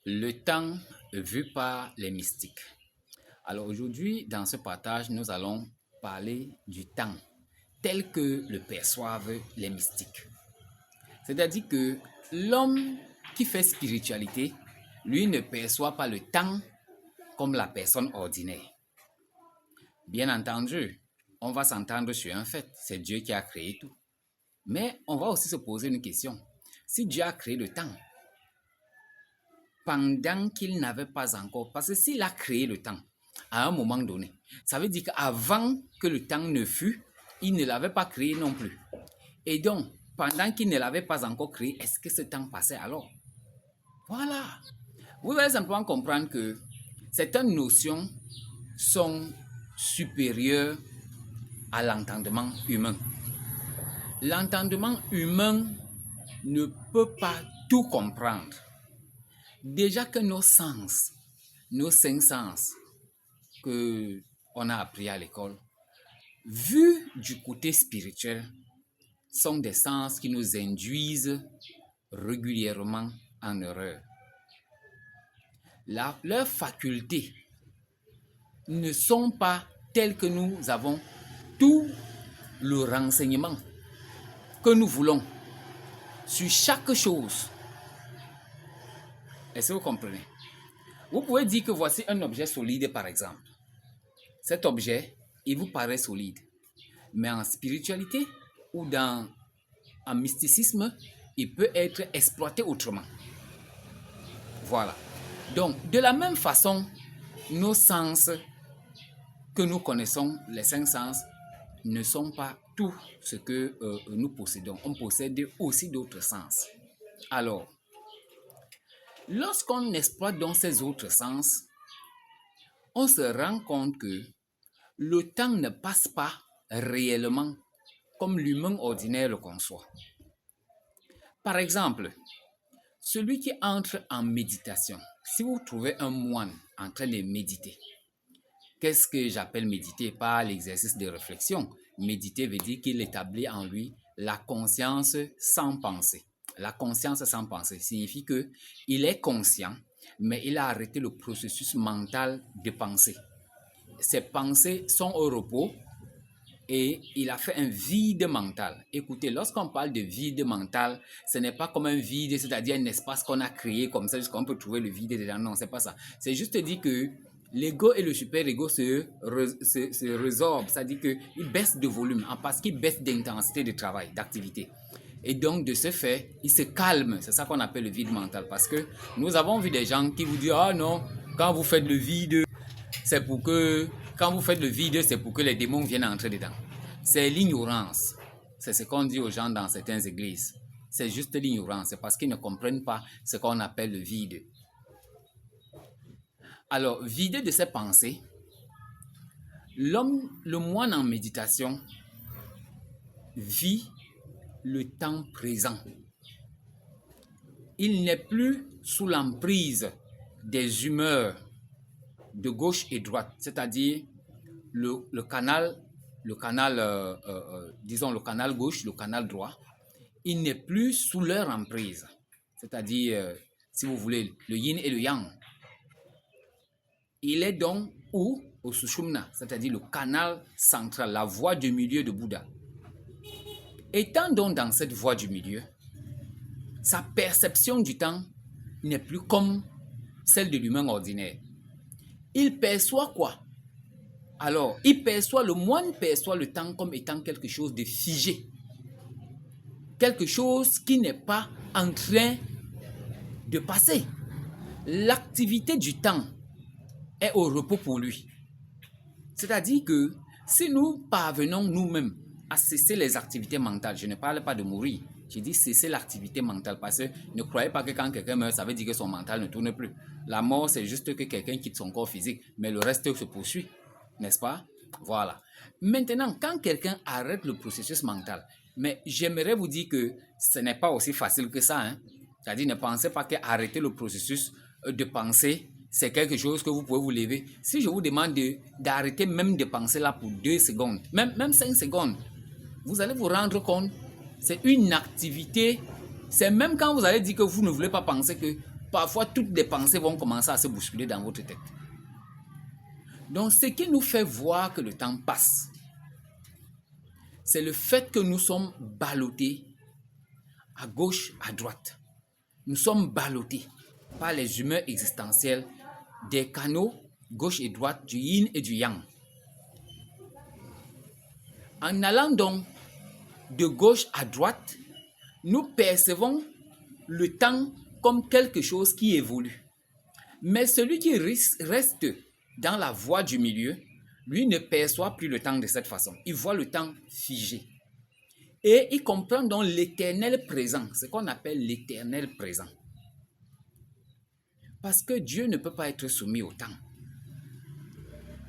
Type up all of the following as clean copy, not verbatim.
Le temps vu par les mystiques. Alors aujourd'hui, dans ce partage, nous allons parler du temps tel que le perçoivent les mystiques. C'est-à-dire que l'homme qui fait spiritualité, lui ne perçoit pas le temps comme la personne ordinaire. Bien entendu, on va s'entendre sur un fait, c'est Dieu qui a créé tout. Mais on va aussi se poser une question. Si Dieu a créé le temps, pendant qu'il n'avait pas encore, parce que s'il a créé le temps à un moment donné, ça veut dire qu'avant que le temps ne fût, il ne l'avait pas créé non plus. Et donc, pendant qu'il ne l'avait pas encore créé, est-ce que ce temps passait alors? Voilà. Vous allez simplement comprendre que certaines notions sont supérieures à l'entendement humain. L'entendement humain ne peut pas tout comprendre. Déjà que nos sens, nos cinq sens qu'on a appris à l'école, vus du côté spirituel, sont des sens qui nous induisent régulièrement en erreur. Leurs facultés ne sont pas telles que nous avons tout le renseignement que nous voulons sur chaque chose. Est-ce que vous comprenez? Vous pouvez dire que voici un objet solide par exemple. Cet objet, il vous paraît solide. Mais en spiritualité ou en mysticisme, il peut être exploité autrement. Voilà. Donc, de la même façon, nos sens que nous connaissons, les cinq sens, ne sont pas tout ce que nous possédons. On possède aussi d'autres sens. Alors, lorsqu'on exploite donc ces autres sens, on se rend compte que le temps ne passe pas réellement comme l'humain ordinaire le conçoit. Par exemple, celui qui entre en méditation, si vous trouvez un moine en train de méditer, qu'est-ce que j'appelle méditer? Par l'exercice de réflexion. Méditer veut dire qu'il établit en lui la conscience sans penser. La conscience sans penser signifie qu'il est conscient, mais il a arrêté le processus mental de penser. Ses pensées sont au repos et il a fait un vide mental. Écoutez, lorsqu'on parle de vide mental, ce n'est pas comme un vide, c'est-à-dire un espace qu'on a créé comme ça, jusqu'à on peut trouver le vide dedans. Non, c'est pas ça. C'est juste dire que l'ego et le super-ego se résorbent, c'est-à-dire qu'ils baissent de volume parce qu'ils baissent d'intensité de travail, d'activité. Et donc, de ce fait, ils se calment. C'est ça qu'on appelle le vide mental. Parce que nous avons vu des gens qui vous disent « Ah non, quand vous faites le vide, c'est pour que... Quand vous faites le vide, c'est pour que les démons viennent entrer dedans. » C'est l'ignorance. C'est ce qu'on dit aux gens dans certaines églises. C'est juste l'ignorance. C'est parce qu'ils ne comprennent pas ce qu'on appelle le vide. Alors, vidé de ses pensées, l'homme, le moine en méditation, vit le temps présent. Il n'est plus sous l'emprise des humeurs de gauche et droite, c'est-à-dire le canal gauche, le canal droit. Il n'est plus sous leur emprise, c'est-à-dire, si vous voulez, le yin et le yang. Il est donc au Sushumna, c'est-à-dire le canal central, la voie du milieu de Bouddha. Étant donc dans cette voie du milieu, sa perception du temps n'est plus comme celle de l'humain ordinaire. Il perçoit quoi? Alors, le moine perçoit le temps comme étant quelque chose de figé. Quelque chose qui n'est pas en train de passer. L'activité du temps est au repos pour lui. C'est-à-dire que si nous parvenons nous-mêmes à cesser les activités mentales, je ne parle pas de mourir, je dis cesser l'activité mentale parce que ne croyez pas que quand quelqu'un meurt, ça veut dire que son mental ne tourne plus. La mort, c'est juste que quelqu'un quitte son corps physique, mais le reste se poursuit, n'est-ce pas? Voilà. Maintenant, quand quelqu'un arrête le processus mental, mais j'aimerais vous dire que ce n'est pas aussi facile que ça, hein? C'est-à-dire, ne pensez pas qu'arrêter le processus de pensée, c'est quelque chose que vous pouvez vous lever. Si je vous demande d'arrêter même de penser là pour 2 secondes, même 5 secondes, vous allez vous rendre compte, c'est une activité. C'est même quand vous allez dire que vous ne voulez pas penser que parfois toutes les pensées vont commencer à se bousculer dans votre tête. Donc, ce qui nous fait voir que le temps passe, c'est le fait que nous sommes ballottés à gauche, à droite. Nous sommes ballottés par les humeurs existentielles des canaux gauche et droite, du yin et du yang. En allant donc de gauche à droite, nous percevons le temps comme quelque chose qui évolue. Mais celui qui reste dans la voie du milieu, lui ne perçoit plus le temps de cette façon. Il voit le temps figé. Et il comprend donc l'éternel présent, ce qu'on appelle l'éternel présent. Parce que Dieu ne peut pas être soumis au temps.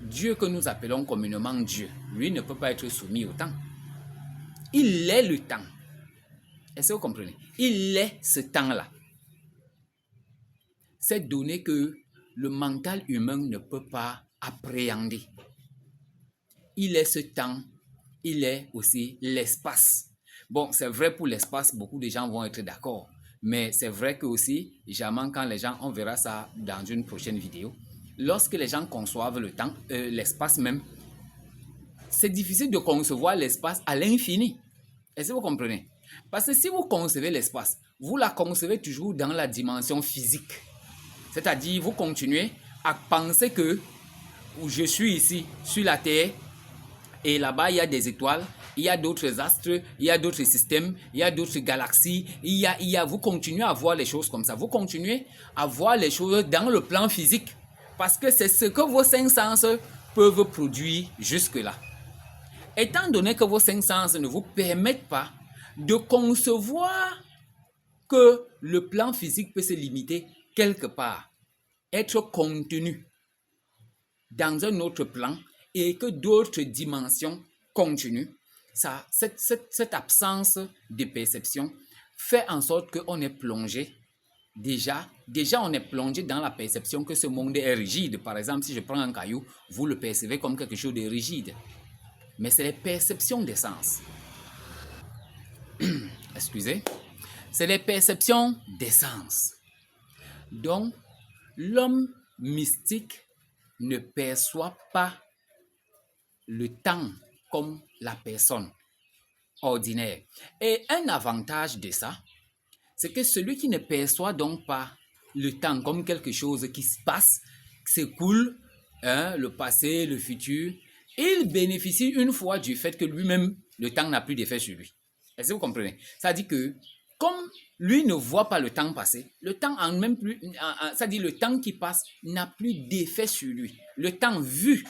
Dieu que nous appelons communément Dieu, lui ne peut pas être soumis au temps. Il est le temps. Est-ce que vous comprenez? Il est ce temps-là. Cette donnée que le mental humain ne peut pas appréhender. Il est ce temps, il est aussi l'espace. Bon, c'est vrai pour l'espace, beaucoup de gens vont être d'accord. Mais c'est vrai que aussi, jamais quand les gens, on verra ça dans une prochaine vidéo, lorsque les gens conçoivent le temps, l'espace même, c'est difficile de concevoir l'espace à l'infini. Est-ce que vous comprenez? Parce que si vous concevez l'espace, vous la concevez toujours dans la dimension physique. C'est-à-dire, vous continuez à penser que je suis ici, sur la Terre, et là-bas, il y a des étoiles, il y a d'autres astres, il y a d'autres systèmes, il y a d'autres galaxies, vous continuez à voir les choses comme ça. Vous continuez à voir les choses dans le plan physique. Parce que c'est ce que vos cinq sens peuvent produire jusque-là. Étant donné que vos cinq sens ne vous permettent pas de concevoir que le plan physique peut se limiter quelque part, être contenu dans un autre plan et que d'autres dimensions continuent, cette absence de perception fait en sorte qu'on est plongé, déjà on est plongé dans la perception que ce monde est rigide. Par exemple, si je prends un caillou, vous le percevez comme quelque chose de rigide. Mais c'est les perceptions des sens. Excusez. C'est les perceptions des sens. Donc, l'homme mystique ne perçoit pas le temps comme la personne ordinaire. Et un avantage de ça, c'est que celui qui ne perçoit donc pas le temps comme quelque chose qui se passe, qui s'écoule, le passé, le futur, il bénéficie une fois du fait que lui-même, le temps n'a plus d'effet sur lui. Est-ce que vous comprenez? Ça dit que, comme lui ne voit pas le temps passer, le temps en même plus, ça dit le temps qui passe n'a plus d'effet sur lui. Le temps vu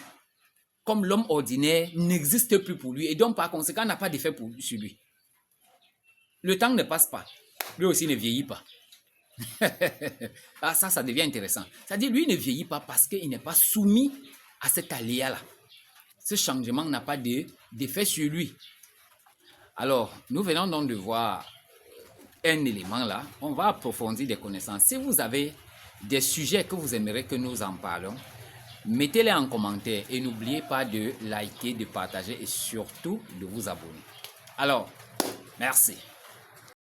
comme l'homme ordinaire n'existe plus pour lui et donc par conséquent n'a pas d'effet sur lui. Le temps ne passe pas. Lui aussi ne vieillit pas. Ah, ça devient intéressant. C'est-à-dire lui ne vieillit pas parce qu'il n'est pas soumis à cet aléa-là. Ce changement n'a pas d'effet sur lui. Alors, nous venons donc de voir un élément là. On va approfondir des connaissances. Si vous avez des sujets que vous aimeriez que nous en parlons, mettez-les en commentaire et n'oubliez pas de liker, de partager et surtout de vous abonner. Alors, merci.